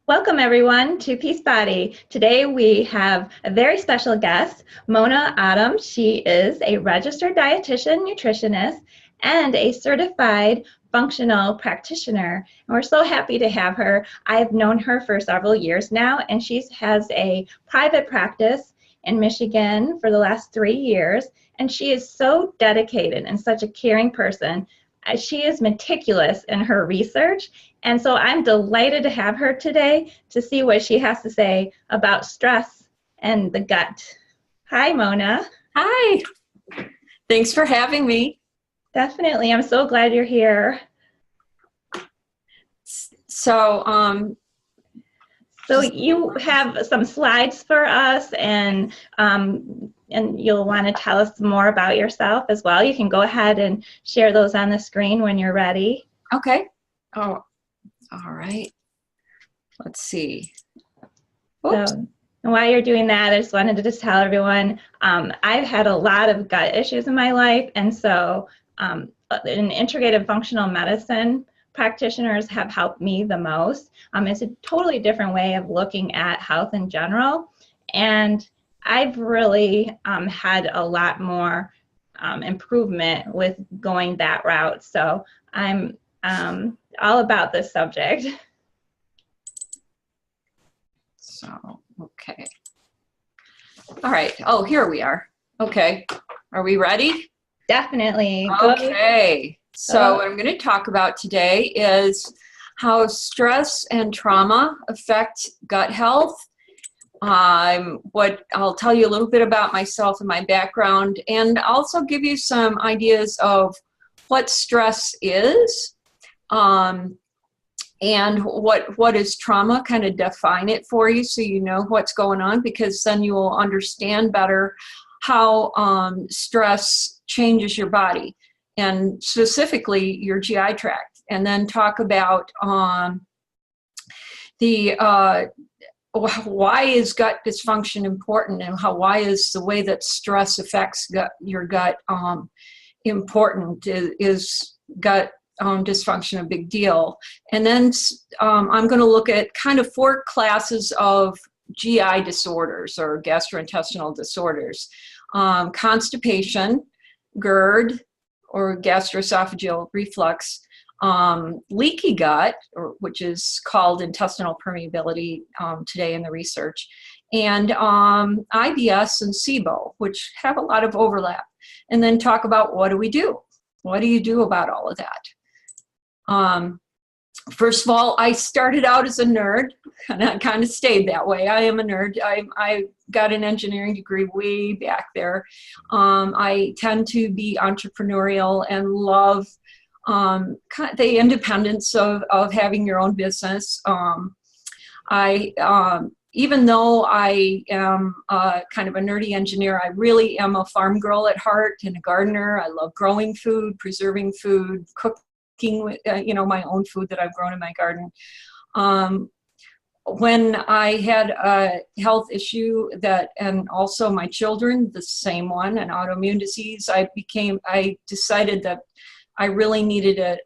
Welcome everyone to Peacebody. Today we have a very special guest, Mona Ottum. She is a registered dietitian, nutritionist, and a certified functional practitioner. And we're so happy to have her. I've known her for several years now, and she has a private practice in Michigan for the last 3 years. And she is so dedicated and such a caring person. She is meticulous in her research, and so I'm delighted to have her today to see what she has to say about stress and the gut. Hi, Mona. Hi. Thanks for having me. Definitely. I'm so glad you're here. So you have some slides for us, and you'll want to tell us more about yourself as well. You can go ahead and share those on the screen when you're ready. Okay. Oh, all right. Let's see. So while you're doing that, I just wanted to tell everyone, I've had a lot of gut issues in my life, and so an integrative functional medicine practitioners have helped me the most. It's a totally different way of looking at health in general, and I've really had a lot more improvement with going that route. So I'm all about this subject. So, okay. All right. Oh, here we are. Okay. Are we ready? Definitely. Okay. So what I'm going to talk about today is how stress and trauma affect gut health. What I'll tell you a little bit about myself and my background, and also give you some ideas of what stress is, and what is trauma, kind of define it for you so you know what's going on, because then you will understand better how stress changes your body, and specifically your GI tract. And then talk about why is gut dysfunction important, and why is the way that stress affects your gut important? Is gut dysfunction a big deal? And then I'm going to look at kind of 4 classes of GI disorders or gastrointestinal disorders. Constipation, GERD or gastroesophageal reflux, leaky gut, which is called intestinal permeability today in the research, and IBS and SIBO, which have a lot of overlap. And then talk about what do we do? What do you do about all of that? First of all, I started out as a nerd, and I kind of stayed that way. I am a nerd. I got an engineering degree way back there. I tend to be entrepreneurial and love the independence of having your own business. Even though I am kind of a nerdy engineer, I really am a farm girl at heart and a gardener. I love growing food, preserving food, cooking my own food that I've grown in my garden. When I had a health issue and also my children, the same one, an autoimmune disease, I decided that I really needed it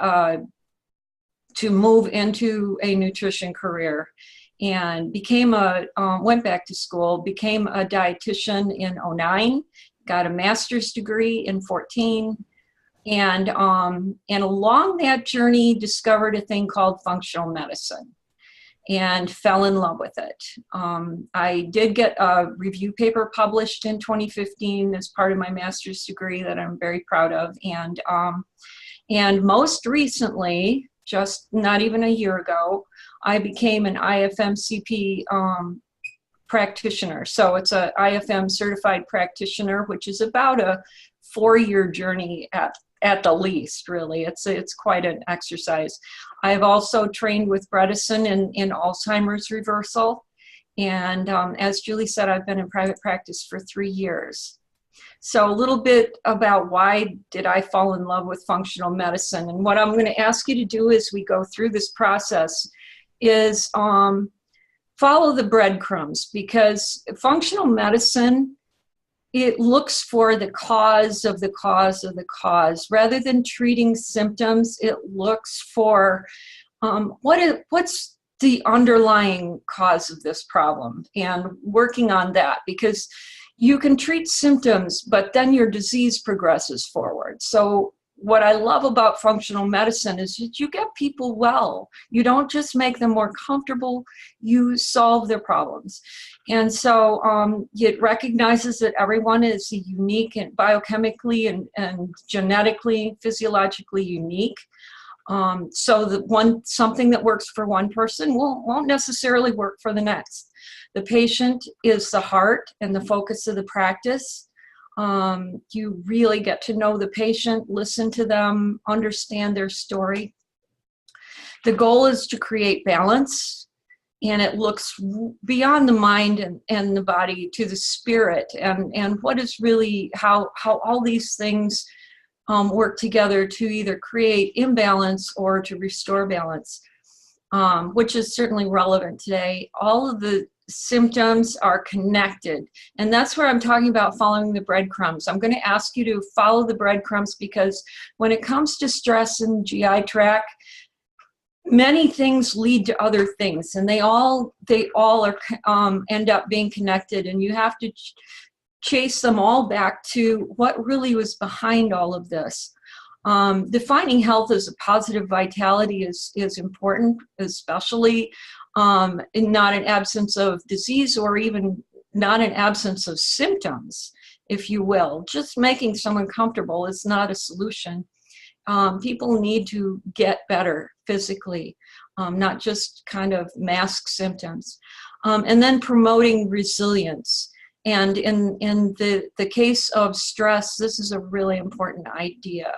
to move into a nutrition career, and went back to school, became a dietitian in 2009, got a master's degree in 2014, and along that journey discovered a thing called functional medicine and fell in love with it. I did get a review paper published in 2015 as part of my master's degree that I'm very proud of. And most recently, just not even a year ago, I became an IFMCP practitioner. So it's a IFM certified practitioner, which is about a 4-year journey at the least, really. It's quite an exercise. I've also trained with Bredesen in Alzheimer's reversal. And as Julie said, I've been in private practice for 3 years. So a little bit about why did I fall in love with functional medicine. And what I'm going to ask you to do as we go through this process is follow the breadcrumbs, because functional medicine, it looks for the cause of the cause of the cause. Rather than treating symptoms, it looks for what's the underlying cause of this problem and working on that, because you can treat symptoms, but then your disease progresses forward. So what I love about functional medicine is that you get people well. You don't just make them more comfortable, you solve their problems. And so it recognizes that everyone is unique and biochemically and genetically, physiologically unique. So that something that works for one person won't necessarily work for the next. The patient is the heart and the focus of the practice. You really get to know the patient, listen to them, understand their story. The goal is to create balance, and it looks beyond the mind and the body to the spirit, and what is really how all these things work together to either create imbalance or to restore balance, which is certainly relevant today. All of the symptoms are connected, and that's where I'm talking about following the breadcrumbs. I'm going to ask you to follow the breadcrumbs, because when it comes to stress and GI tract, many things lead to other things, and they all are end up being connected, and you have to chase them all back to what really was behind all of this. Defining health as a positive vitality is important, especially in not an absence of disease, or even not an absence of symptoms, if you will. Just making someone comfortable is not a solution. People need to get better physically, not just kind of mask symptoms. And then promoting resilience. And in the case of stress, this is a really important idea.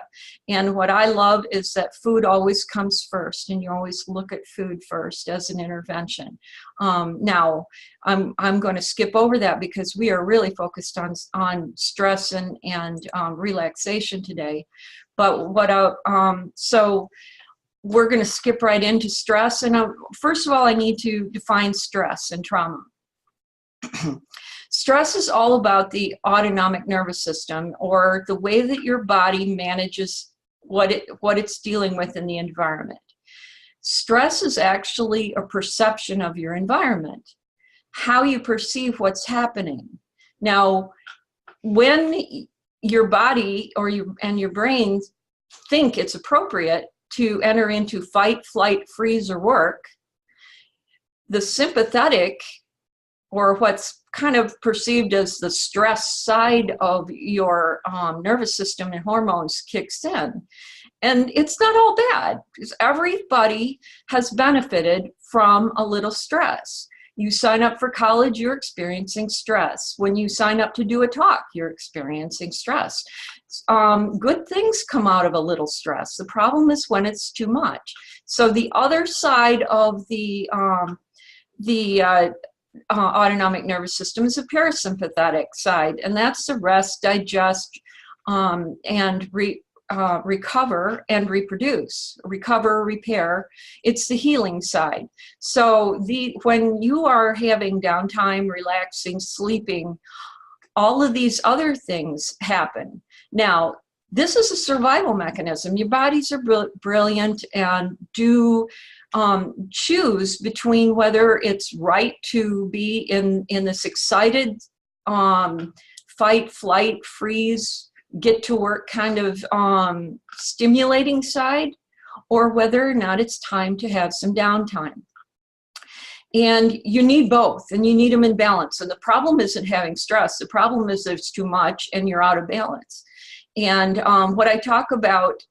And what I love is that food always comes first, and you always look at food first as an intervention. Now, I'm going to skip over that because we are really focused on stress and relaxation today. But so we're going to skip right into stress. And first of all, I need to define stress and trauma. Stress is all about the autonomic nervous system, or the way that your body manages what it's dealing with in the environment. Stress is actually a perception of your environment, how you perceive what's happening. Now, when your body and your brain think it's appropriate to enter into fight, flight, freeze, or work, the sympathetic, or what's kind of perceived as the stress side of your nervous system and hormones, kicks in. And it's not all bad, because everybody has benefited from a little stress. You sign up for college, you're experiencing stress. When you sign up to do a talk, you're experiencing stress. Good things come out of a little stress. The problem is when it's too much. So the other side of the autonomic nervous system is a parasympathetic side, and that's the rest, digest, and recover and reproduce, recover, repair. It's the healing side. So when you are having downtime, relaxing, sleeping, all of these other things happen. Now, this is a survival mechanism. Your bodies are brilliant and do choose between whether it's right to be in this excited fight, flight, freeze, get to work kind of stimulating side, or whether or not it's time to have some downtime. And you need both, and you need them in balance. And the problem isn't having stress. The problem is that it's too much and you're out of balance. And what I talk about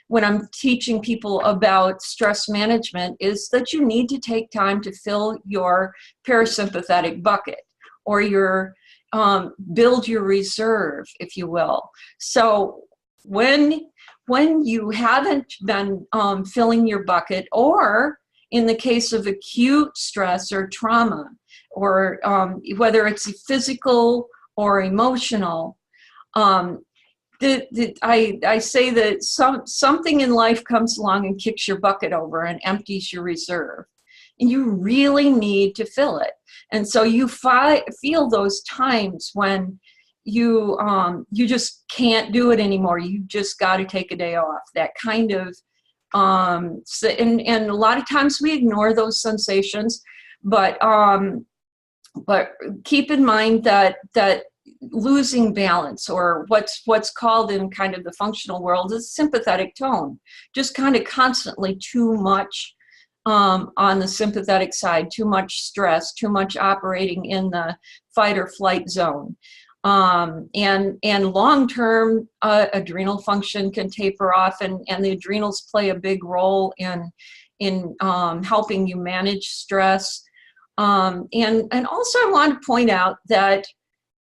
when I'm teaching people about stress management is that you need to take time to fill your parasympathetic bucket, or build your reserve, if you will. So when you haven't been filling your bucket, or in the case of acute stress or trauma, or whether it's physical or emotional, I say that something in life comes along and kicks your bucket over and empties your reserve, and you really need to fill it. And so you feel those times when you just can't do it anymore. You just got to take a day off. That kind of And a lot of times we ignore those sensations, but keep in mind that losing balance, or what's called in kind of the functional world, is sympathetic tone, just kind of constantly too much on the sympathetic side, too much stress, too much operating in the fight or flight zone. And long-term adrenal function can taper off, and the adrenals play a big role in helping you manage stress. And also I want to point out that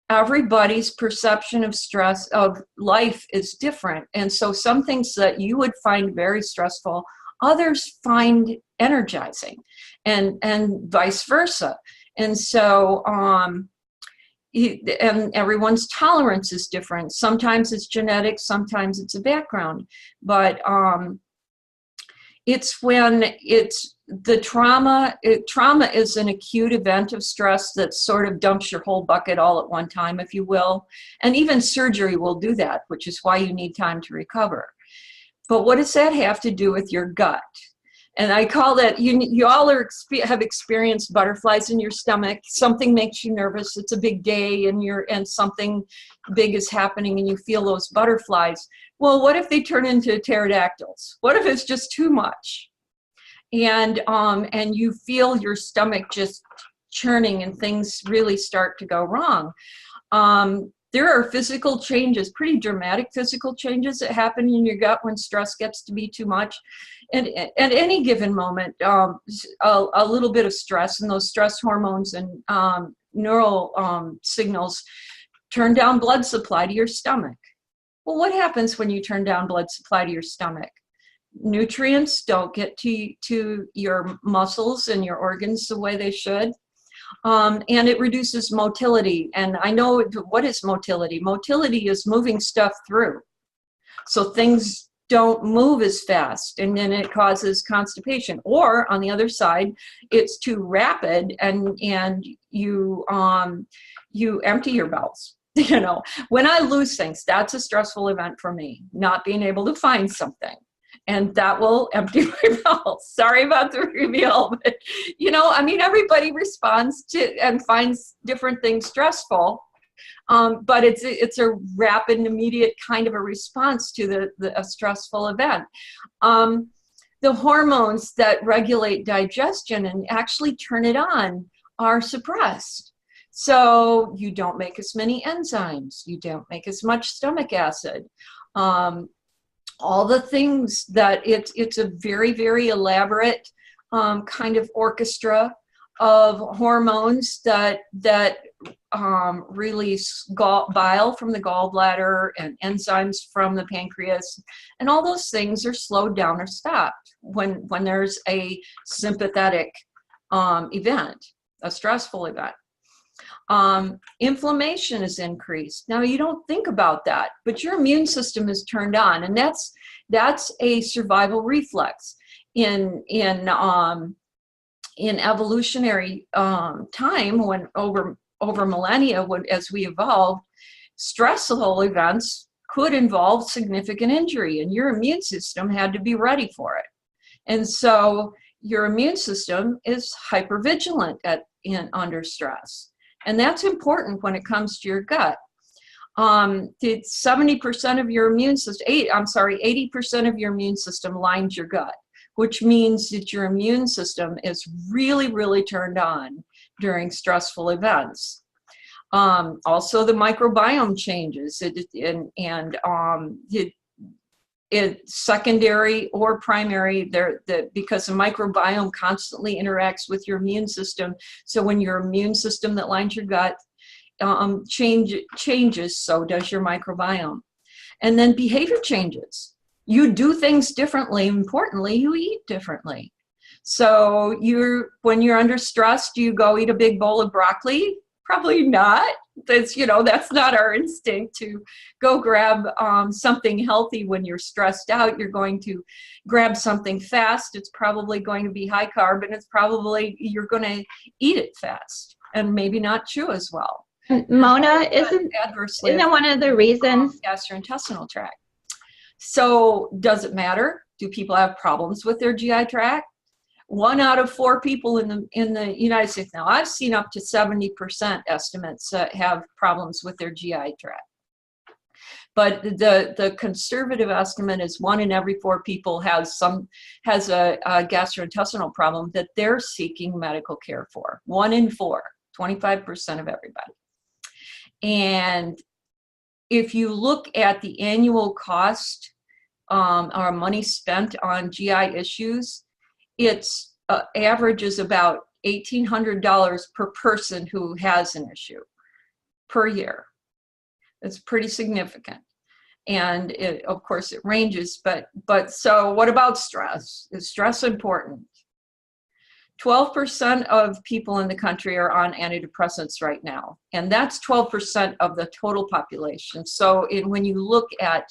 everybody's perception of stress, of life, is different. And so some things that you would find very stressful, others find energizing, and vice versa. And so, and everyone's tolerance is different. Sometimes it's genetic, sometimes it's a background. But it's when it's the trauma. Trauma is an acute event of stress that sort of dumps your whole bucket all at one time, if you will. And even surgery will do that, which is why you need time to recover. But what does that have to do with your gut? And I call that, you all have experienced butterflies in your stomach. Something makes you nervous. It's a big day, and something big is happening, and you feel those butterflies. Well, what if they turn into pterodactyls? What if it's just too much? And you feel your stomach just churning, and things really start to go wrong. There are physical changes, pretty dramatic physical changes that happen in your gut when stress gets to be too much. And at any given moment, a little bit of stress, and those stress hormones and neural signals turn down blood supply to your stomach. Well, what happens when you turn down blood supply to your stomach? Nutrients don't get to your muscles and your organs the way they should. And it reduces motility. And I know, what is motility? Motility is moving stuff through. So things don't move as fast, and then it causes constipation. Or on the other side, it's too rapid, and you empty your bowels. You know, when I lose things, that's a stressful event for me, not being able to find something. And that will empty my bowels. Sorry about the reveal, but I mean, everybody responds to and finds different things stressful, but it's a rapid and immediate kind of a response to a stressful event. The hormones that regulate digestion and actually turn it on are suppressed. So you don't make as many enzymes, you don't make as much stomach acid. All the things that it's a very, very elaborate kind of orchestra of hormones that release bile from the gallbladder and enzymes from the pancreas, and all those things are slowed down or stopped when there's a sympathetic event, a stressful event. Inflammation is increased. Now, you don't think about that, but your immune system is turned on, and that's a survival reflex. In evolutionary time, when over millennia, as we evolved, stressful events could involve significant injury, and your immune system had to be ready for it. And so your immune system is hypervigilant under stress. And that's important when it comes to your gut. 70% of your immune system, 80% of your immune system lines your gut, which means that your immune system is really, really turned on during stressful events. Also, the microbiome changes, it's secondary or primary, because the microbiome constantly interacts with your immune system. So when your immune system that lines your gut changes, so does your microbiome. And then behavior changes. You do things differently. Importantly, you eat differently. So when you're under stress, do you go eat a big bowl of broccoli? Probably not. That's not our instinct to go grab something healthy when you're stressed out. You're going to grab something fast. It's probably going to be high carb, and you're going to eat it fast and maybe not chew as well. Mona, isn't that one of the reasons? Gastrointestinal tract. So does it matter? do people have problems with their GI tract? 1 out of 4 people in the United States. Now, I've seen up to 70% estimates have problems with their GI tract. But the conservative estimate is 1 in every 4 people has a gastrointestinal problem that they're seeking medical care for. 1 in 4, 25% of everybody. And if you look at the annual cost or money spent on GI issues, it's averages about $1,800 per person who has an issue per year. It's pretty significant. And of course it ranges, but so what about stress? Is stress important? 12% of people in the country are on antidepressants right now, and that's 12% of the total population. So when you look at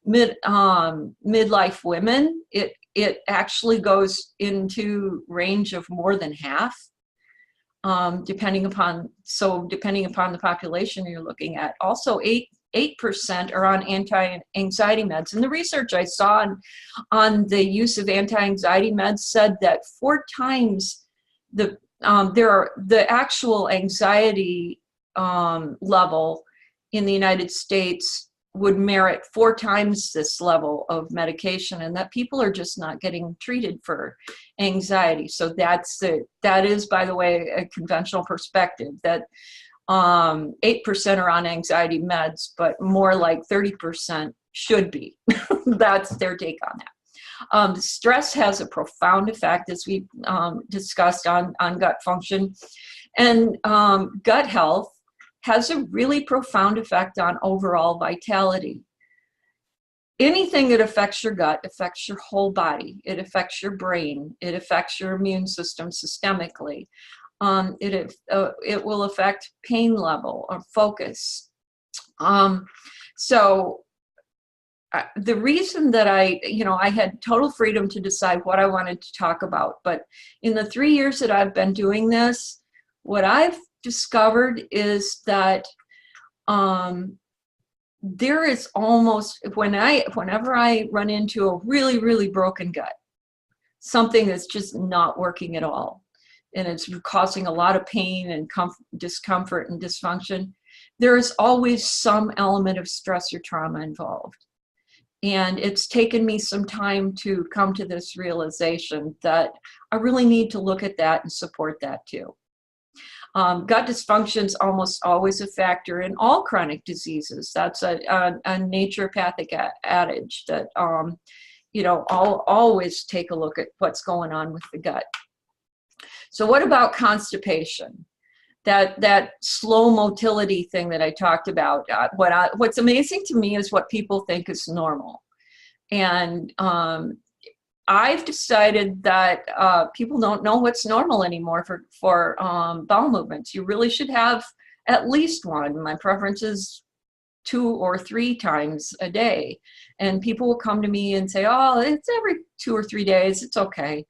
midlife women, it actually goes into range of more than half. Depending upon the population you're looking at. Also, 8% are on anti-anxiety meds. And the research I saw on the use of anti-anxiety meds said that 4 times the actual anxiety level in the United States would merit 4 times this level of medication, and that people are just not getting treated for anxiety. So that is, by the way, a conventional perspective that 8% are on anxiety meds, but more like 30% should be. That's their take on that. Stress has a profound effect, as we discussed, on gut function, and gut health has a really profound effect on overall vitality. Anything that affects your gut affects your whole body. It affects your brain. It affects your immune system systemically. It will affect pain level or focus. So the reason that I had total freedom to decide what I wanted to talk about, but in the 3 years that I've been doing this, what I've discovered is that there is almost, whenever I run into a really, really broken gut, something that's just not working at all, and it's causing a lot of pain and discomfort and dysfunction, there is always some element of stress or trauma involved. And it's taken me some time to come to this realization that I really need to look at that and support that too. Gut dysfunction is almost always a factor in all chronic diseases. That's a naturopathic adage that, I'll always take a look at what's going on with the gut. So what about constipation? That slow motility thing that I talked about. What's amazing to me is what people think is normal. And I've decided that people don't know what's normal anymore for bowel movements. You really should have at least one. My preference is 2 or 3 times a day. And people will come to me and say, oh, it's every 2 or 3 days, it's okay.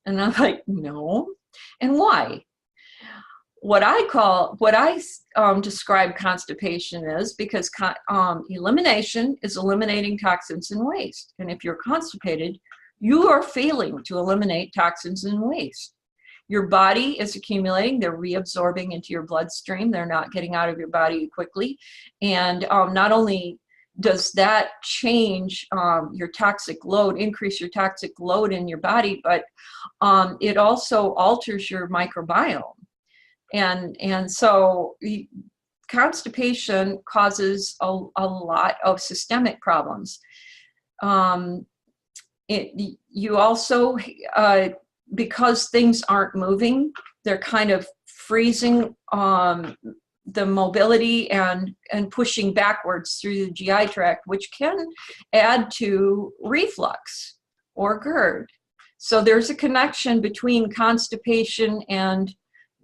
And I'm like, no. And why? What I describe constipation is because elimination is eliminating toxins and waste. And if you're constipated, you are failing to eliminate toxins and waste. Your body is accumulating, they're reabsorbing into your bloodstream, they're not getting out of your body quickly. And not only does that change your toxic load, increase your toxic load in your body, but it also alters your microbiome. And so constipation causes a lot of systemic problems. You also, because things aren't moving, they're kind of freezing the mobility and pushing backwards through the GI tract, which can add to reflux or GERD. So there's a connection between constipation and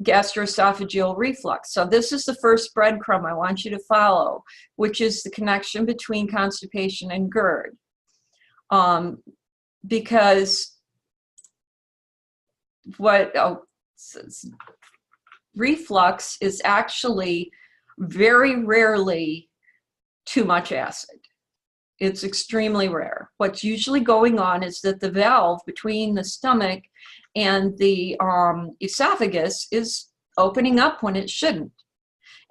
gastroesophageal reflux. So this is the first breadcrumb I want you to follow, which is the connection between constipation and GERD. Because reflux is actually very rarely too much acid. It's extremely rare. What's usually going on is that the valve between the stomach and the esophagus is opening up when it shouldn't.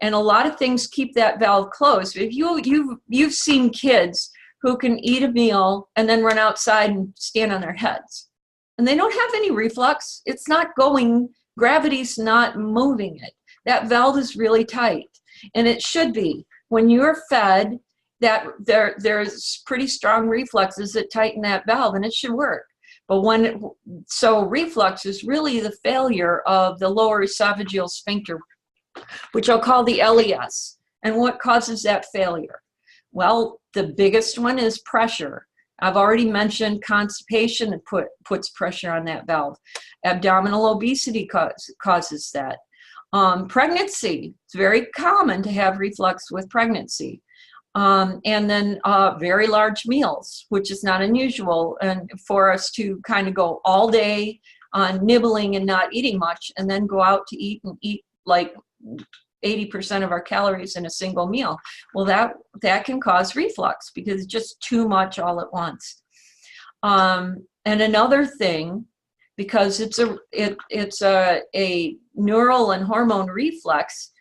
And a lot of things keep that valve closed. If you've seen kids who can eat a meal and then run outside and stand on their heads, and they don't have any reflux. It's not going, gravity's not moving it. That valve is really tight, and it should be. When you're fed, that there's pretty strong reflexes that tighten that valve, and it should work. But so reflux is really the failure of the lower esophageal sphincter, which I'll call the LES. And what causes that failure? Well, the biggest one is pressure. I've already mentioned constipation that puts pressure on that valve. Abdominal obesity causes that. Pregnancy, it's very common to have reflux with pregnancy. And then very large meals, which is not unusual, and for us to kind of go all day on nibbling and not eating much, and then go out to eat and eat like 80% of our calories in a single meal. Well, that can cause reflux because it's just too much all at once. And another thing, because it's a neural and hormone reflex,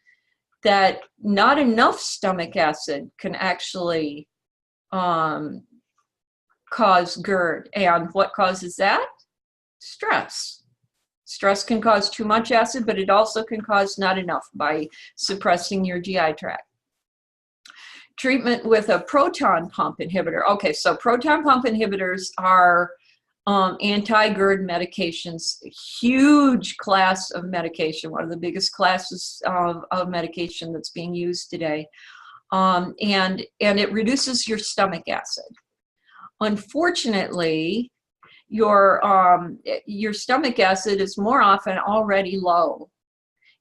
that not enough stomach acid can actually cause GERD. And what causes that? Stress. Stress can cause too much acid, but it also can cause not enough by suppressing your GI tract. Treatment with a proton pump inhibitor. Okay, so proton pump inhibitors are anti-GERD medications, huge class of medication, one of the biggest classes of medication that's being used today. And it reduces your stomach acid. Unfortunately, your stomach acid is more often already low.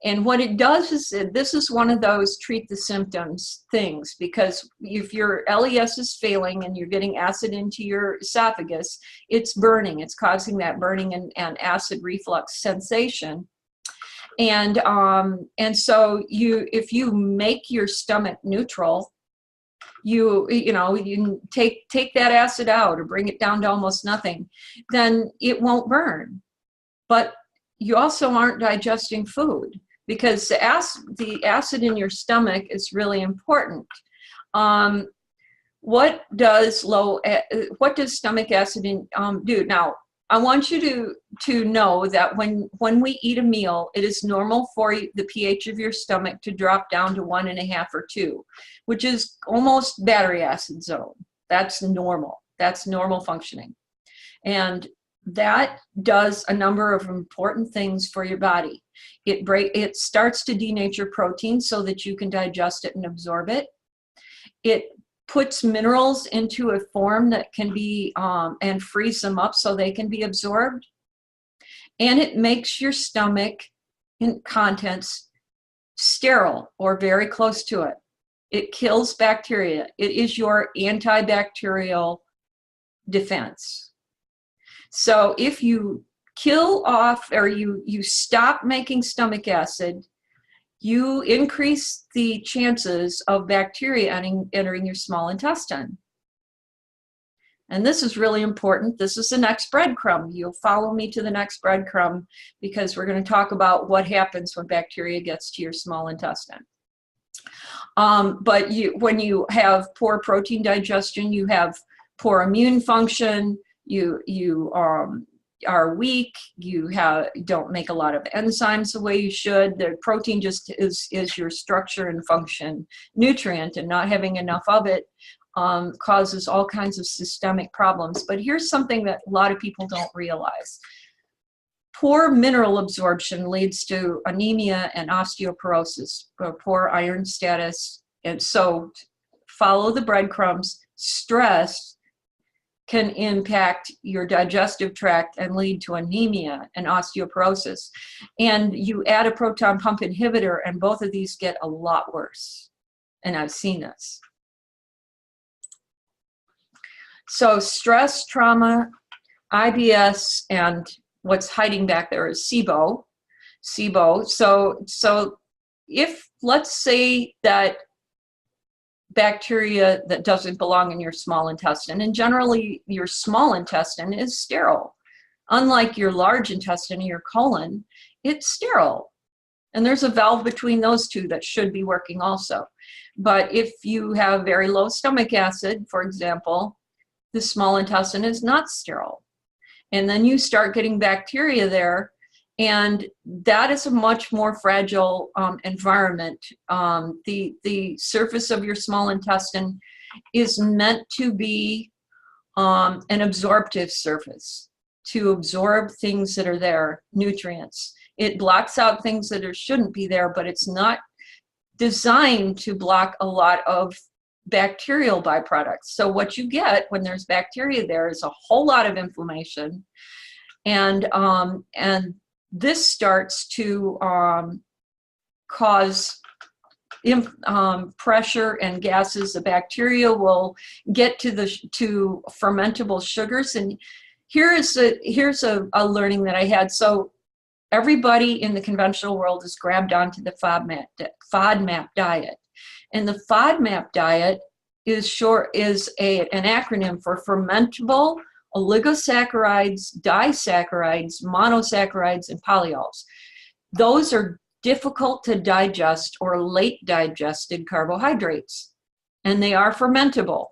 And what it does is, this is one of those treat the symptoms things, because if your LES is failing and you're getting acid into your esophagus, it's burning. It's causing that burning and acid reflux sensation. And so if you make your stomach neutral, you take that acid out or bring it down to almost nothing, then it won't burn. But you also aren't digesting food, because the acid in your stomach is really important. What does stomach acid do? Now, I want you to know that when we eat a meal, it is normal for the pH of your stomach to drop down to 1.5 or 2, which is almost battery acid zone. That's normal. That's normal functioning. And that does a number of important things for your body. It starts to denature protein so that you can digest it and absorb it. It puts minerals into a form that can be, and frees them up so they can be absorbed. And it makes your stomach contents sterile or very close to it. It kills bacteria. It is your antibacterial defense. So if you kill off, or you stop making stomach acid, you increase the chances of bacteria entering your small intestine. And this is really important. This is the next breadcrumb. You'll follow me to the next breadcrumb, because we're going to talk about what happens when bacteria gets to your small intestine. But when you have poor protein digestion, you have poor immune function, you are weak, you don't make a lot of enzymes the way you should. The protein just is your structure and function nutrient, and not having enough of it causes all kinds of systemic problems. But here's something that a lot of people don't realize. Poor mineral absorption leads to anemia and osteoporosis, poor iron status. And so follow the breadcrumbs. Stress can impact your digestive tract and lead to anemia and osteoporosis. And you add a proton pump inhibitor, and both of these get a lot worse. And I've seen this. So stress, trauma, IBS, and what's hiding back there is SIBO. So if, let's say that bacteria that doesn't belong in your small intestine. And generally, your small intestine is sterile. Unlike your large intestine, your colon, it's sterile. And there's a valve between those two that should be working also. But if you have very low stomach acid, for example, the small intestine is not sterile. And then you start getting bacteria there, and that is a much more fragile environment. The surface of your small intestine is meant to be an absorptive surface, to absorb things that are there, nutrients. It blocks out things that shouldn't be there, but it's not designed to block a lot of bacterial byproducts. So what you get when there's bacteria there is a whole lot of inflammation, and this starts to cause pressure and gases. The bacteria will get to fermentable sugars, and here's a learning that I had. So everybody in the conventional world is grabbed onto the FODMAP diet. And the FODMAP diet is an acronym for fermentable oligosaccharides, disaccharides, monosaccharides, and polyols. Those are difficult to digest or late digested carbohydrates, and they are fermentable.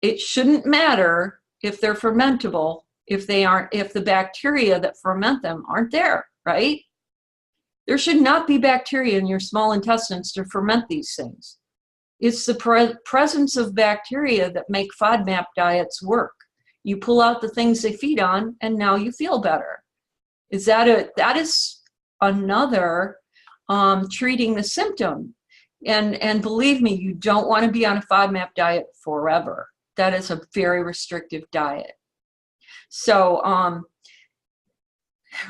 It shouldn't matter if they're fermentable if the bacteria that ferment them aren't there, right? There should not be bacteria in your small intestines to ferment these things. It's the presence of bacteria that make FODMAP diets work. You pull out the things they feed on, and now you feel better. That is another treating the symptom. And believe me, you don't want to be on a FODMAP diet forever. That is a very restrictive diet. So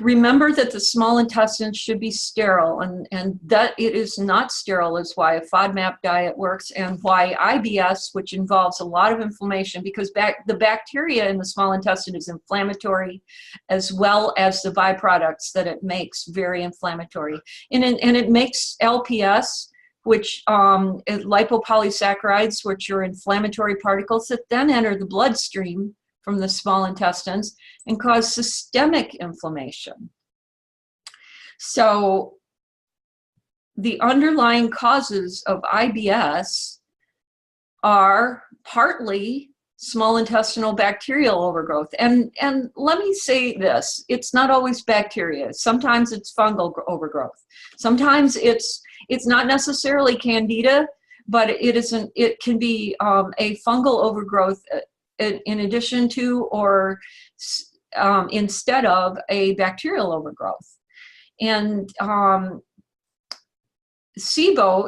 remember that the small intestine should be sterile, and that it is not sterile is why a FODMAP diet works, and why IBS, which involves a lot of inflammation, because the bacteria in the small intestine is inflammatory, as well as the byproducts that it makes very inflammatory. And it makes LPS, which lipopolysaccharides, which are inflammatory particles that then enter the bloodstream from the small intestines and cause systemic inflammation. So the underlying causes of IBS are partly small intestinal bacterial overgrowth. And let me say this, it's not always bacteria. Sometimes it's fungal overgrowth. Sometimes it's not necessarily candida, but it can be a fungal overgrowth in addition to or instead of a bacterial overgrowth. And SIBO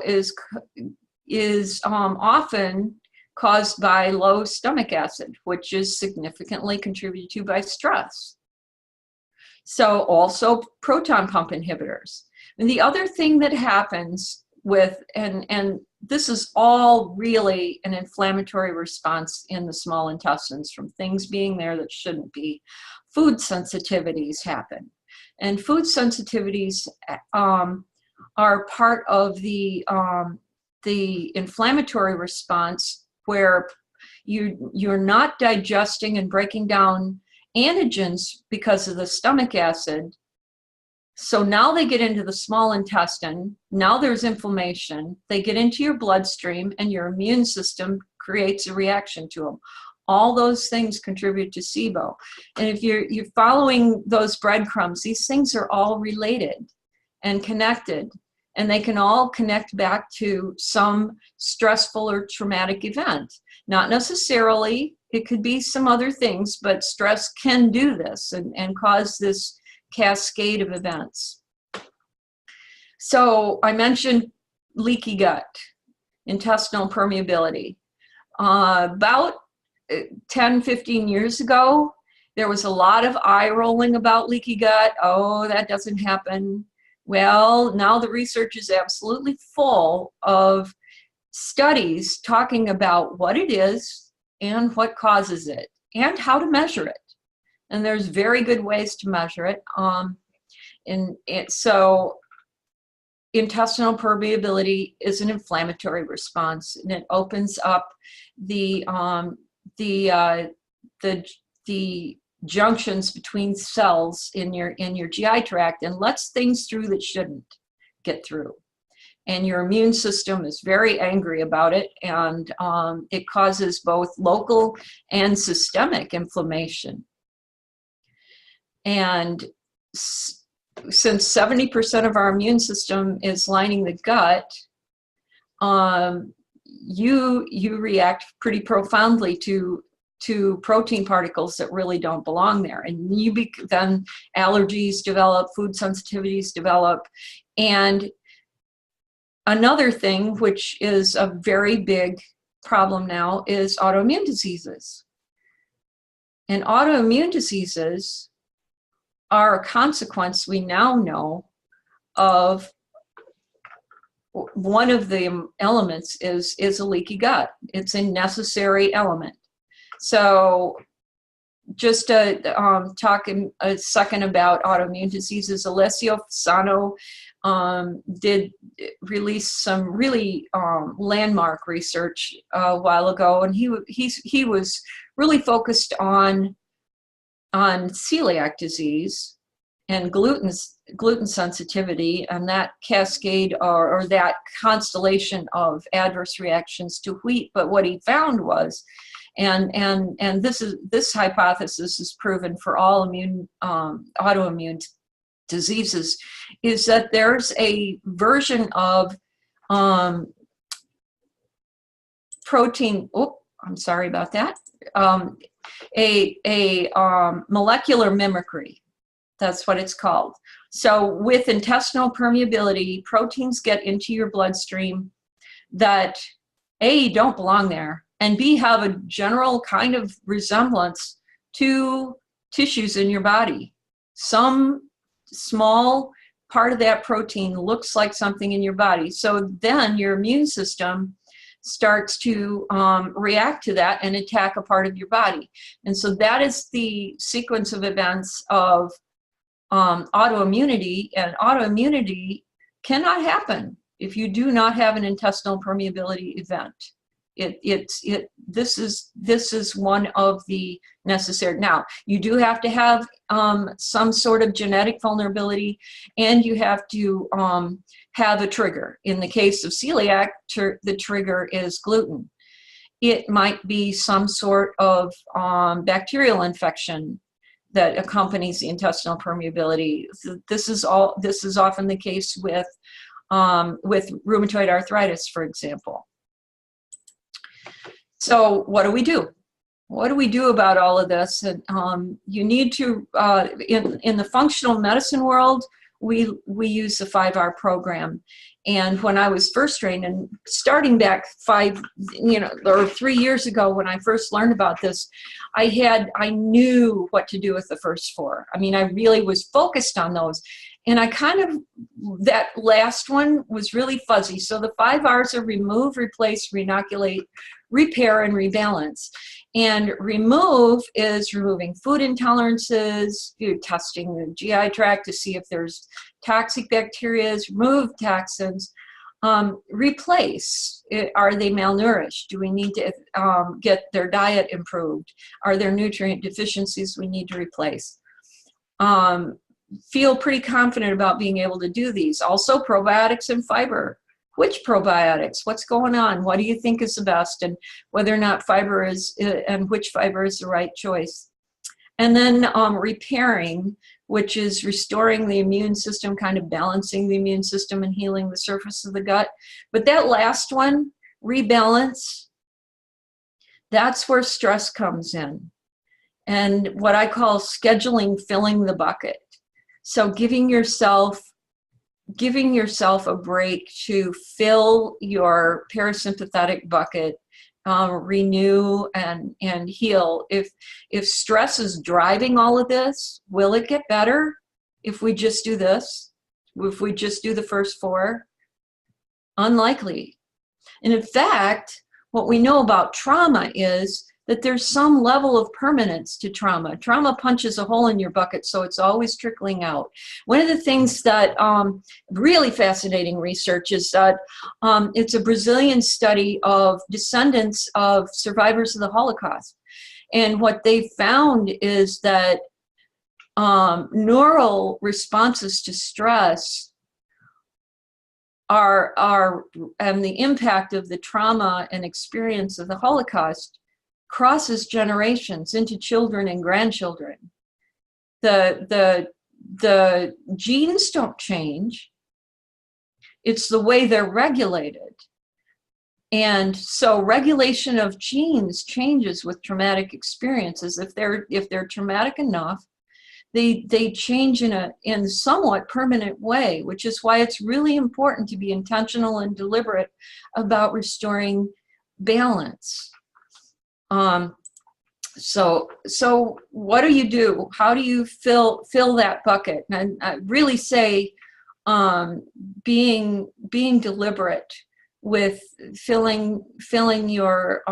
is often caused by low stomach acid, which is significantly contributed to by stress. So also proton pump inhibitors. And the other thing that happens with, and this is all really an inflammatory response in the small intestines from things being there that shouldn't be. Food sensitivities happen. And food sensitivities are part of the inflammatory response, where you're not digesting and breaking down antigens because of the stomach acid. So now they get into the small intestine, now there's inflammation, they get into your bloodstream, and your immune system creates a reaction to them. All those things contribute to SIBO. And if you're following those breadcrumbs, these things are all related and connected, and they can all connect back to some stressful or traumatic event. Not necessarily, it could be some other things, but stress can do this and cause this cascade of events. So I mentioned leaky gut, intestinal permeability. About 10, 15 years ago, there was a lot of eye rolling about leaky gut. Oh, that doesn't happen. Well, now the research is absolutely full of studies talking about what it is and what causes it and how to measure it. And there's very good ways to measure it. So intestinal permeability is an inflammatory response, and it opens up the junctions between cells in your GI tract and lets things through that shouldn't get through. And your immune system is very angry about it, and it causes both local and systemic inflammation. And since 70% of our immune system is lining the gut, you react pretty profoundly to protein particles that really don't belong there, and then allergies develop, food sensitivities develop. And another thing, which is a very big problem now, is autoimmune diseases. And autoimmune diseases are a consequence, we now know, of one of the elements is a leaky gut. It's a necessary element. So just to talk a second about autoimmune diseases, Alessio Fasano did release some really landmark research a while ago, and he was really focused on celiac disease and gluten sensitivity, and that cascade or that constellation of adverse reactions to wheat. But what he found was, and this hypothesis is proven for all autoimmune diseases, is that there's a version of protein. Oh, I'm sorry about that. Molecular mimicry. That's what it's called. So with intestinal permeability, proteins get into your bloodstream that A, don't belong there, and B, have a general kind of resemblance to tissues in your body. Some small part of that protein looks like something in your body. So then your immune system starts to react to that and attack a part of your body. And so that is the sequence of events of autoimmunity, and autoimmunity cannot happen if you do not have an intestinal permeability event. This is one of the necessary. Now, you do have to have some sort of genetic vulnerability, and you have to have a trigger. In the case of celiac, the trigger is gluten. It might be some sort of bacterial infection that accompanies the intestinal permeability. This is often the case with rheumatoid arthritis, for example. So what do we do? What do we do about all of this? And you need to, in the functional medicine world, we use the 5R program. And when I was first trained, and starting back 3 years ago when I first learned about this, I knew what to do with the first 4. I mean, I really was focused on those. And that last one was really fuzzy. So the 5 R's are remove, replace, reinoculate, repair, and rebalance. And remove is removing food intolerances, testing the GI tract to see if there's toxic bacteria, remove toxins. Replace, are they malnourished? Do we need to get their diet improved? Are there nutrient deficiencies we need to replace? Feel pretty confident about being able to do these. Also probiotics and fiber. Which probiotics? What's going on? What do you think is the best? And whether or not fiber is, and which fiber is the right choice. And then repairing, which is restoring the immune system, kind of balancing the immune system and healing the surface of the gut. But that last one, rebalance, that's where stress comes in. And what I call scheduling filling the bucket. So giving yourself a break to fill your parasympathetic bucket, renew and heal. If stress is driving all of this, will it get better if we just do this? If we just do the first 4? Unlikely. And in fact, what we know about trauma is that there's some level of permanence to trauma. Trauma punches a hole in your bucket, so it's always trickling out. One of the things that really fascinating research is that it's a Brazilian study of descendants of survivors of the Holocaust. And what they found is that neural responses to stress and the impact of the trauma and experience of the Holocaust crosses generations into children and grandchildren. The genes don't change. It's the way they're regulated. And so regulation of genes changes with traumatic experiences. If they're traumatic enough, they change in a somewhat permanent way, which is why it's really important to be intentional and deliberate about restoring balance. So what do you do? How do you fill that bucket? And I really say being deliberate with filling your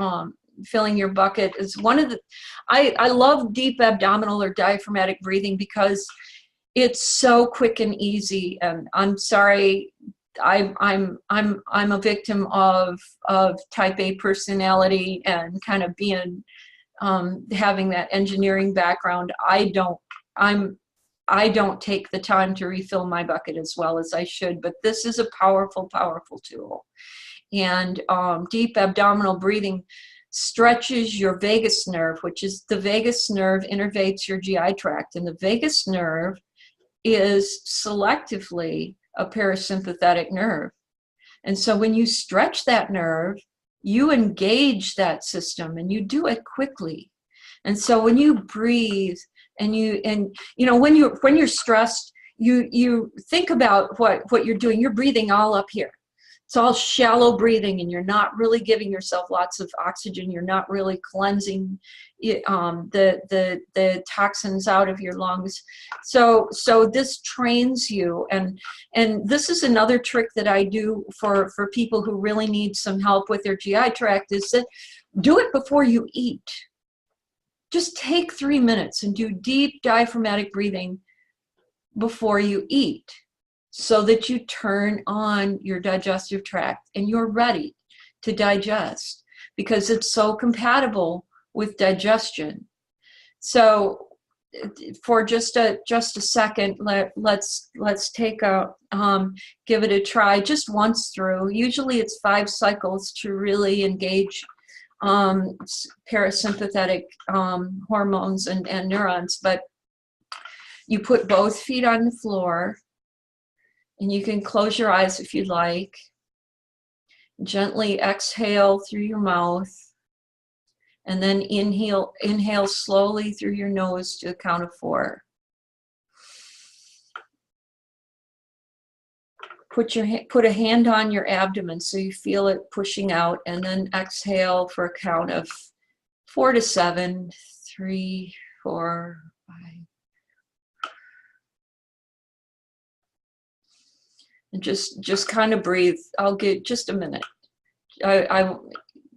bucket is one of the, I love deep abdominal or diaphragmatic breathing because it's so quick and easy. And I'm sorry, I'm a victim of type A personality and kind of being having that engineering background. I don't take the time to refill my bucket as well as I should, but this is a powerful tool. And deep abdominal breathing stretches your vagus nerve, which is the vagus nerve innervates your GI tract. And the vagus nerve is selectively a parasympathetic nerve. And so when you stretch that nerve, you engage that system and you do it quickly. And so when you breathe and when you're stressed, you think about what you're doing. You're breathing all up here. It's all shallow breathing, and you're not really giving yourself lots of oxygen. You're not really cleansing the toxins out of your lungs. So this trains you, and this is another trick that I do for people who really need some help with their GI tract, is that do it before you eat. Just take 3 minutes and do deep diaphragmatic breathing before you eat, so that you turn on your digestive tract and you're ready to digest, because it's so compatible with digestion. So for just a second, let's take give it a try just once through. Usually it's 5 cycles to really engage parasympathetic hormones and neurons. But you put both feet on the floor, and you can close your eyes if you'd like. Gently exhale through your mouth, and then inhale slowly through your nose to the count of 4. Put a hand on your abdomen so you feel it pushing out, and then exhale for a count of 4 to 7, 3, 4, 5. And just kind of breathe. I'll get just a minute. I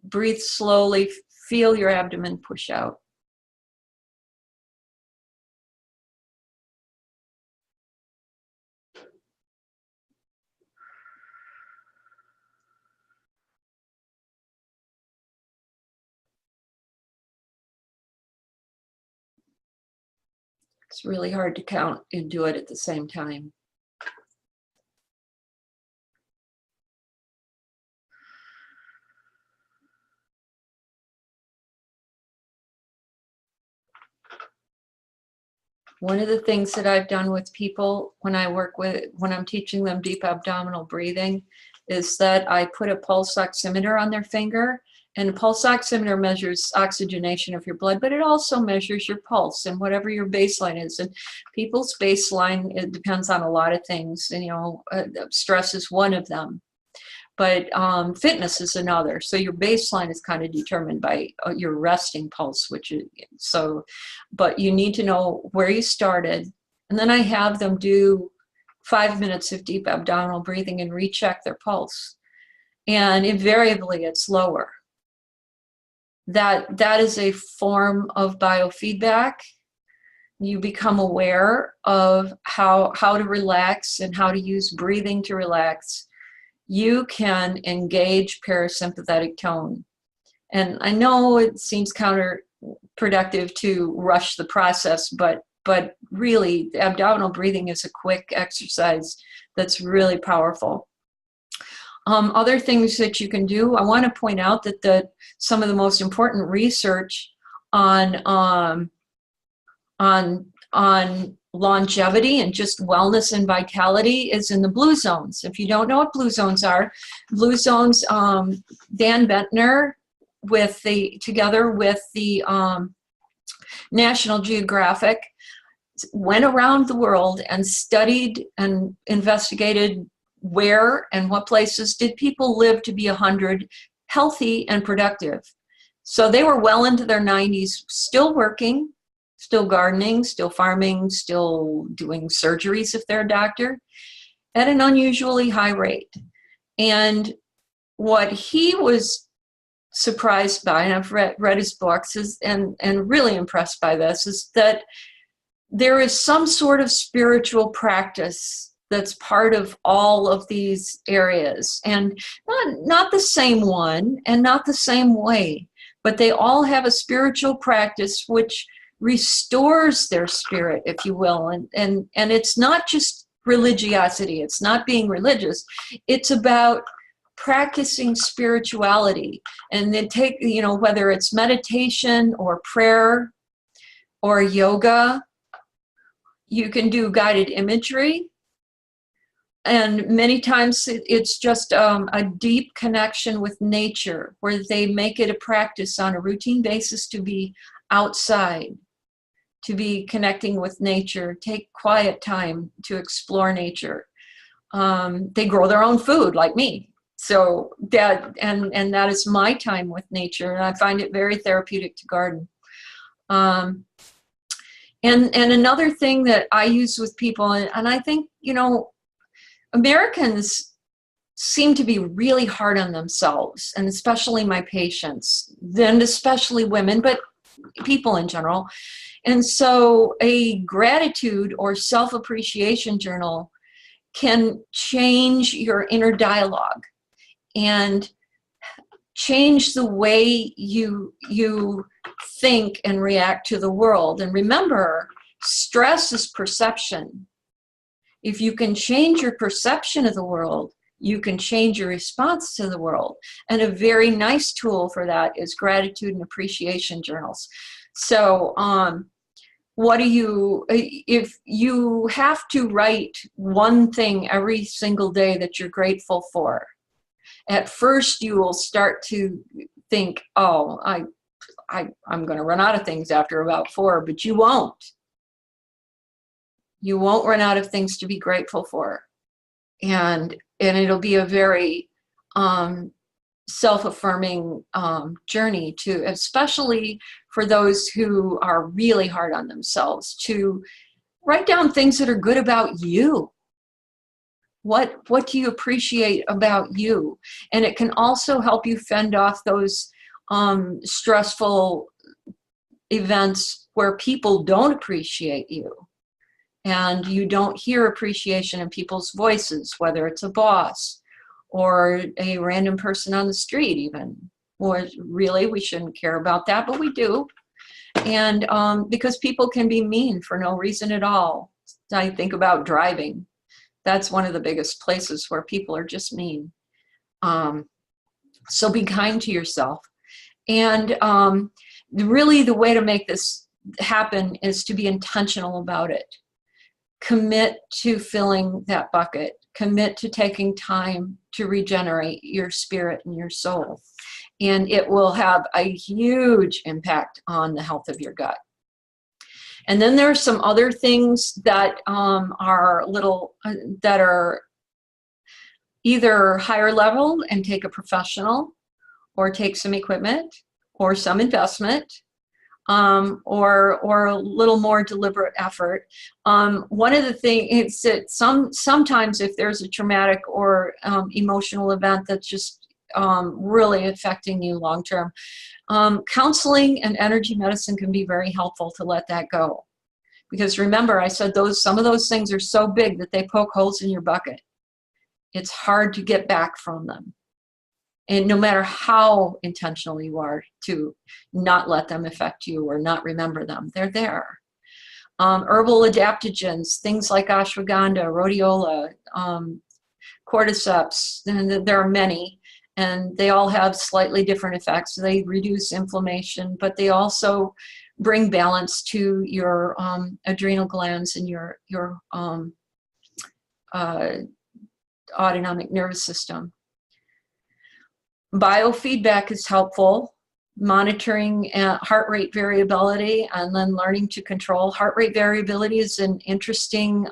breathe slowly. Feel your abdomen push out. It's really hard to count and do it at the same time. One of the things that I've done with people when I'm teaching them deep abdominal breathing is that I put a pulse oximeter on their finger, and a pulse oximeter measures oxygenation of your blood, but it also measures your pulse and whatever your baseline is. And people's baseline, it depends on a lot of things. And, stress is one of them. But fitness is another. So your baseline is kind of determined by your resting pulse, but you need to know where you started. And then I have them do 5 minutes of deep abdominal breathing and recheck their pulse. And invariably it's lower. that is a form of biofeedback. You become aware of how to relax and how to use breathing to relax. You can engage parasympathetic tone. And I know it seems counterproductive to rush the process, but really, abdominal breathing is a quick exercise that's really powerful. Other things that you can do, I want to point out that some of the most important research on longevity and just wellness and vitality is in the blue zones. If you don't know what blue zones are, blue zones, Dan Bentner together with the National Geographic went around the world and studied and investigated where and what places did people live to be 100, healthy and productive. So they were well into their 90s, still working, still gardening, still farming, still doing surgeries if they're a doctor, at an unusually high rate. And what he was surprised by, and I've read his books, and really impressed by this, is that there is some sort of spiritual practice that's part of all of these areas, and not the same one and not the same way, but they all have a spiritual practice which restores their spirit, if you will, and it's not just religiosity, it's not being religious, it's about practicing spirituality. And then take, whether it's meditation or prayer or yoga, you can do guided imagery. And many times it's just a deep connection with nature, where they make it a practice on a routine basis to be outside, to be connecting with nature, take quiet time to explore nature. They grow their own food like me. So that is my time with nature, and I find it very therapeutic to garden. And another thing that I use with people, and I think, Americans seem to be really hard on themselves, and especially my patients, then especially women, but people in general. And so a gratitude or self-appreciation journal can change your inner dialogue and change the way you think and react to the world. And remember, stress is perception. If you can change your perception of the world, you can change your response to the world. And a very nice tool for that is gratitude and appreciation journals. So if you have to write one thing every single day that you're grateful for, at first you will start to think, oh, I'm going to run out of things after about 4, but you won't. You won't run out of things to be grateful for. And it'll be a very self-affirming journey, to, especially for those who are really hard on themselves, to write down things that are good about you. What do you appreciate about you? And it can also help you fend off those stressful events where people don't appreciate you. And you don't hear appreciation in people's voices, whether it's a boss or a random person on the street even. Or really, we shouldn't care about that, but we do. And because people can be mean for no reason at all. I think about driving. That's one of the biggest places where people are just mean. So be kind to yourself. And really the way to make this happen is to be intentional about it. Commit to filling that bucket. Commit to taking time to regenerate your spirit and your soul. And it will have a huge impact on the health of your gut. And then there are some other things that are either higher level and take a professional, or take some equipment, or some investment, or a little more deliberate effort. One of the things is that sometimes if there's a traumatic or emotional event that's just really affecting you long term, Counseling and energy medicine can be very helpful to let that go. Because remember, I said some of those things are so big that they poke holes in your bucket. It's hard to get back from them. And no matter how intentional you are to not let them affect you or not remember them, they're there. Herbal adaptogens, things like ashwagandha, rhodiola, cordyceps, and there are many, and they all have slightly different effects. They reduce inflammation, but they also bring balance to your adrenal glands and your autonomic nervous system. Biofeedback is helpful. Monitoring heart rate variability and then learning to control. Heart rate variability is an interesting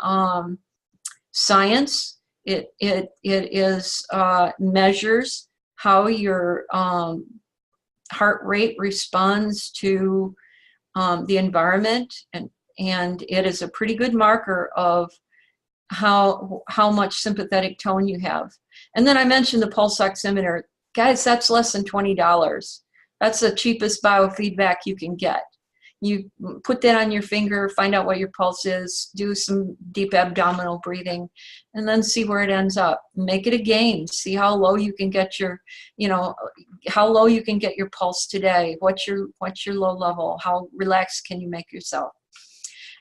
science. It is measures how your heart rate responds to the environment, and it is a pretty good marker of how much sympathetic tone you have. And then I mentioned the pulse oximeter. Guys, that's less than $20. That's the cheapest biofeedback you can get. You put that on your finger, find out what your pulse is, do some deep abdominal breathing, and then see where it ends up. Make it a game. See how low you can get your, how low you can get your pulse today. What's your low level? How relaxed can you make yourself?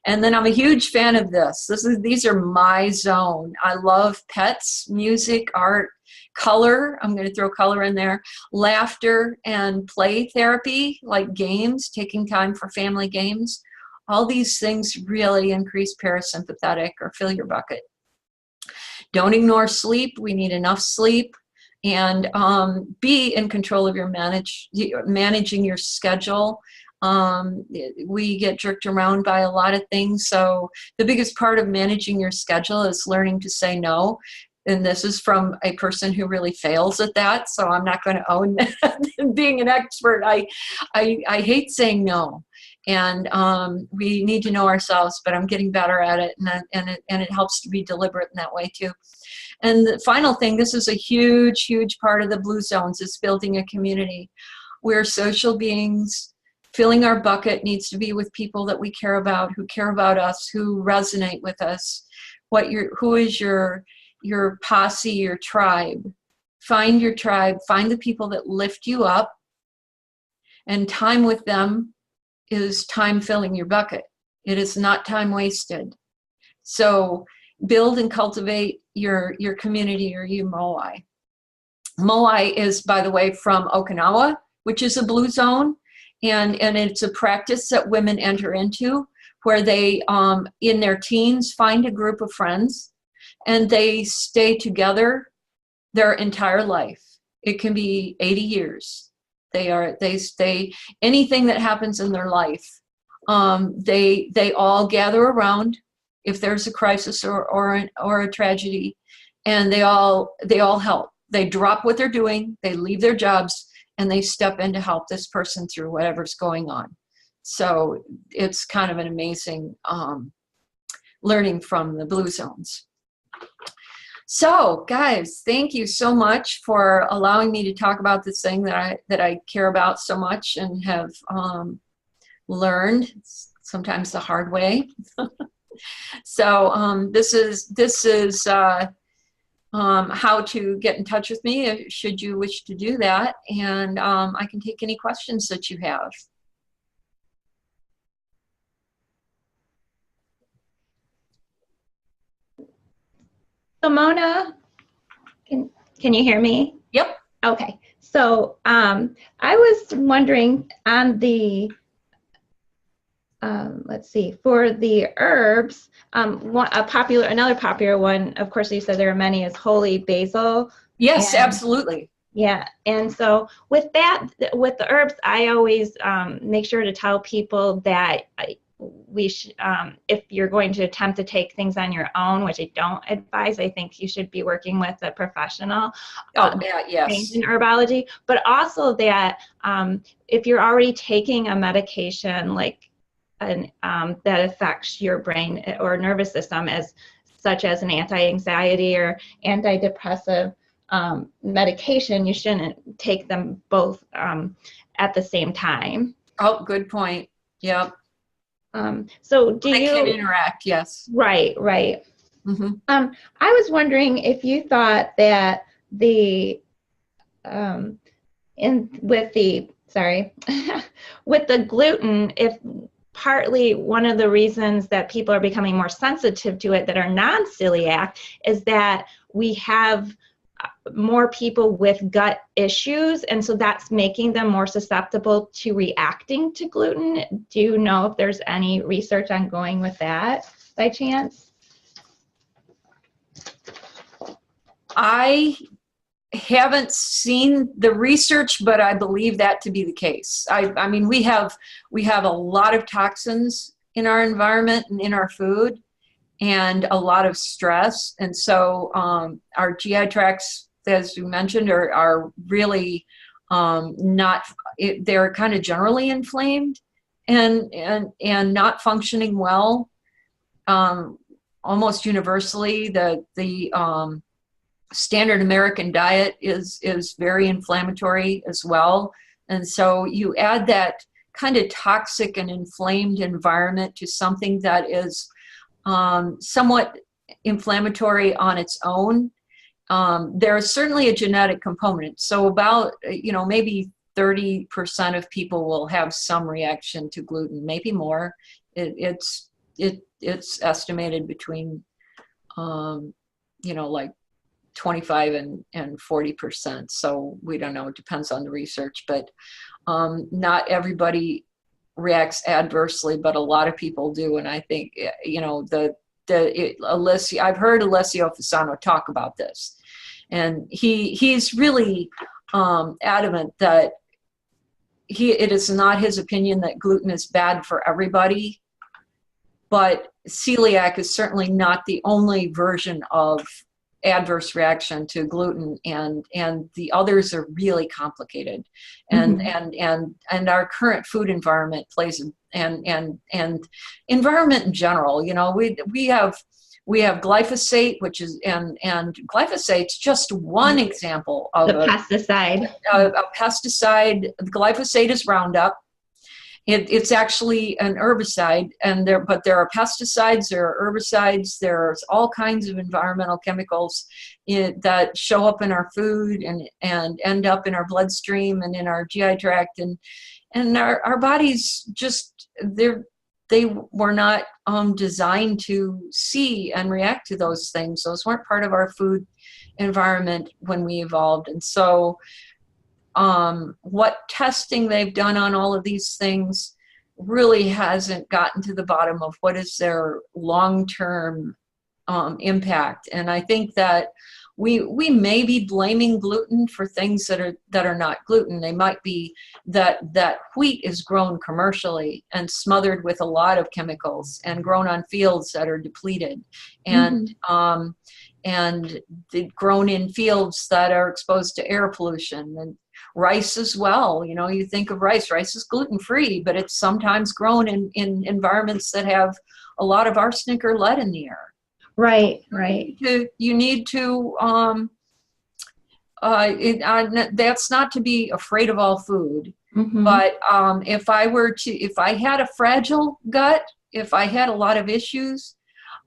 And then I'm a huge fan of this. These are my zone. I love pets, music, art, color. I'm going to throw color in there. Laughter and play therapy, like games, taking time for family games. All these things really increase parasympathetic or fill your bucket. Don't ignore sleep. We need enough sleep. And be in control of your managing your schedule. We get jerked around by a lot of things. So the biggest part of managing your schedule is learning to say no. And this is from a person who really fails at that. So I'm not going to own that. Being an expert, I hate saying no. And we need to know ourselves, but I'm getting better at it. And it helps to be deliberate in that way too. And the final thing, this is a huge, huge part of the blue zones, is building a community. We're social beings. Filling our bucket needs to be with people that we care about, who care about us, who resonate with us. Who is your posse, your tribe? Find your tribe. Find the people that lift you up. And time with them is time filling your bucket. It is not time wasted. So build and cultivate your community, or your moai. Moai is, by the way, from Okinawa, which is a blue zone. And it's a practice that women enter into where they, in their teens, find a group of friends and they stay together their entire life. It can be 80 years. They stay, anything that happens in their life, they all gather around if there's a crisis or a tragedy, and they all help. They drop what they're doing, they leave their jobs, and they step in to help this person through whatever's going on. So it's kind of an amazing learning from the blue zones. So guys, thank you so much for allowing me to talk about this thing that I care about so much and have learned, sometimes the hard way. So this is how to get in touch with me should you wish to do that, and I can take any questions that you have. So Mona, can you hear me? Yep. Okay. So I was wondering on the let's see, for the herbs, another popular one, of course, you said there are many, is holy basil. Yes, absolutely. Yeah, and so with that, with the herbs, I always make sure to tell people that if you're going to attempt to take things on your own, which I don't advise, I think you should be working with a professional yes. in herbology, but also that if you're already taking a medication like that affects your brain or nervous system, such as an anti-anxiety or antidepressive, medication, you shouldn't take them both at the same time. Oh, good point. Yep. So do they you can interact? Yes. Right. Mm-hmm. I was wondering if you thought that the with the gluten, if partly one of the reasons that people are becoming more sensitive to it that are non-celiac is that we have more people with gut issues, and so that's making them more susceptible to reacting to gluten. Do you know if there's any research ongoing with that by chance? I haven't seen the research, but I believe that to be the case. I mean, we have a lot of toxins in our environment and in our food, and a lot of stress. And so our GI tracts, as you mentioned, are really they're kind of generally inflamed and not functioning well. Almost universally, the standard American diet is very inflammatory as well. And so you add that kind of toxic and inflamed environment to something that is somewhat inflammatory on its own. There is certainly a genetic component. So about, maybe 30% of people will have some reaction to gluten, maybe more. It's estimated between, like 25 and 40%. So we don't know, it depends on the research, but not everybody reacts adversely, but a lot of people do. And I think, Alessio, I've heard Alessio Fasano talk about this, and he's really adamant that it is not his opinion that gluten is bad for everybody, but celiac is certainly not the only version of adverse reaction to gluten, and the others are really complicated, and our current food environment plays, and environment in general. We have glyphosate, which is and glyphosate's just one example of a pesticide. A pesticide. Glyphosate is Roundup. It's actually an herbicide, but there are pesticides, there are herbicides, there's all kinds of environmental chemicals that show up in our food and end up in our bloodstream and in our GI tract, and our bodies just they were not designed to see and react to those things. Those weren't part of our food environment when we evolved, and so. What testing they've done on all of these things really hasn't gotten to the bottom of what is their long-term impact. And I think that we may be blaming gluten for things that are not gluten. They might be that wheat is grown commercially and smothered with a lot of chemicals and grown on fields that are depleted, and grown in fields that are exposed to air pollution. And rice as well. You think of rice is gluten-free, but it's sometimes grown in environments that have a lot of arsenic or lead in the air. Right. You need to, that's not to be afraid of all food, but if I had a fragile gut, if I had a lot of issues,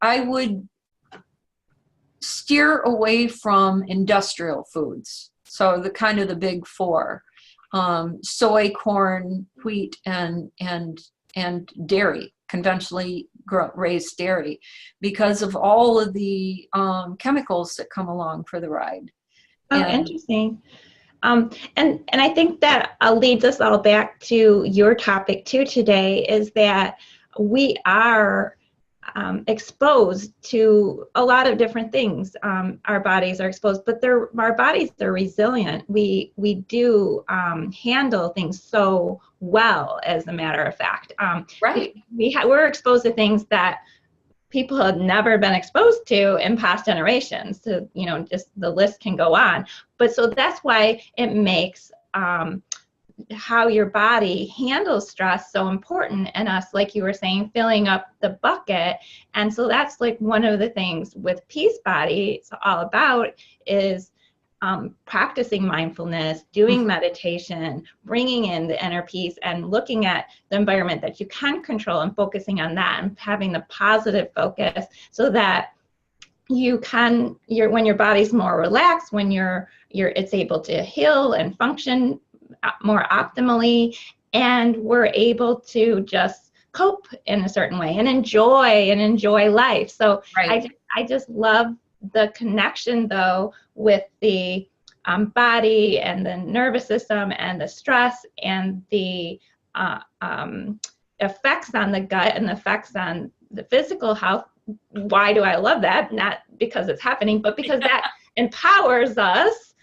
I would steer away from industrial foods. So the big four: soy, corn, wheat, and dairy, conventionally raised dairy, because of all of the chemicals that come along for the ride. Interesting. And I think that leads us all back to your topic too today, is that we are exposed to a lot of different things. Our bodies are exposed, but our bodies are resilient. We do handle things so well, as a matter of fact. Right. We're exposed to things that people have never been exposed to in past generations. So, just the list can go on. But so that's why it makes how your body handles stress so important, and us, like you were saying, filling up the bucket. And so that's like one of the things with Peacebody it's all about, is practicing mindfulness, doing meditation, bringing in the inner peace, and looking at the environment that you can control and focusing on that and having the positive focus, so that you can, when your body's more relaxed, when it's able to heal and function more optimally, and we're able to just cope in a certain way and enjoy life. So right. I just love the connection, though, with the body and the nervous system and the stress and the effects on the gut and the effects on the physical health. Why do I love that? Not because it's happening, but because that empowers us,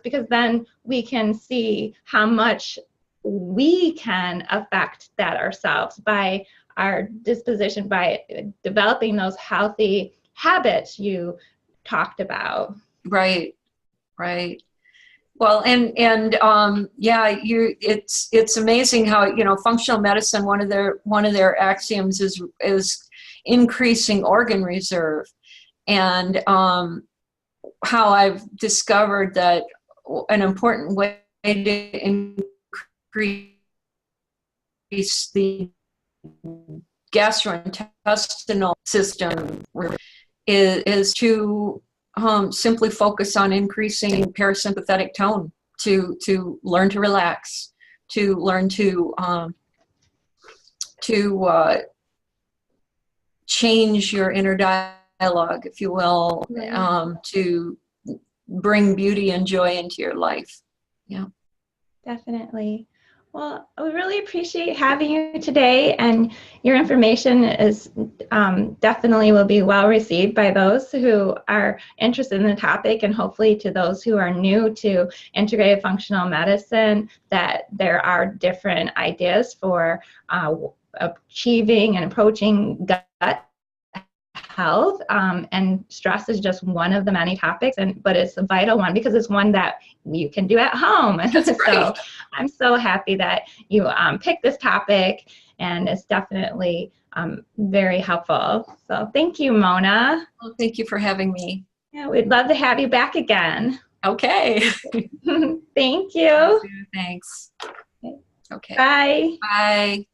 because then we can see how much we can affect that ourselves by our disposition, by developing those healthy habits you talked about. Right. Well, and yeah, it's amazing how, functional medicine, one of their axioms is increasing organ reserve, and how I've discovered that an important way to increase the gastrointestinal system is to simply focus on increasing parasympathetic tone, to learn to relax, to learn to change your inner dialogue, if you will, to bring beauty and joy into your life. Yeah. Definitely. Well, we really appreciate having you today, and your information is definitely will be well received by those who are interested in the topic, and hopefully to those who are new to integrative functional medicine, that there are different ideas for achieving and approaching gut health, and stress is just one of the many topics, but it's a vital one because it's one that you can do at home. So I'm so happy that you picked this topic, and it's definitely very helpful. So thank you, Mona. Well, thank you for having me. Yeah, we'd love to have you back again. Okay. Thank you. Thanks. Okay. Bye. Bye.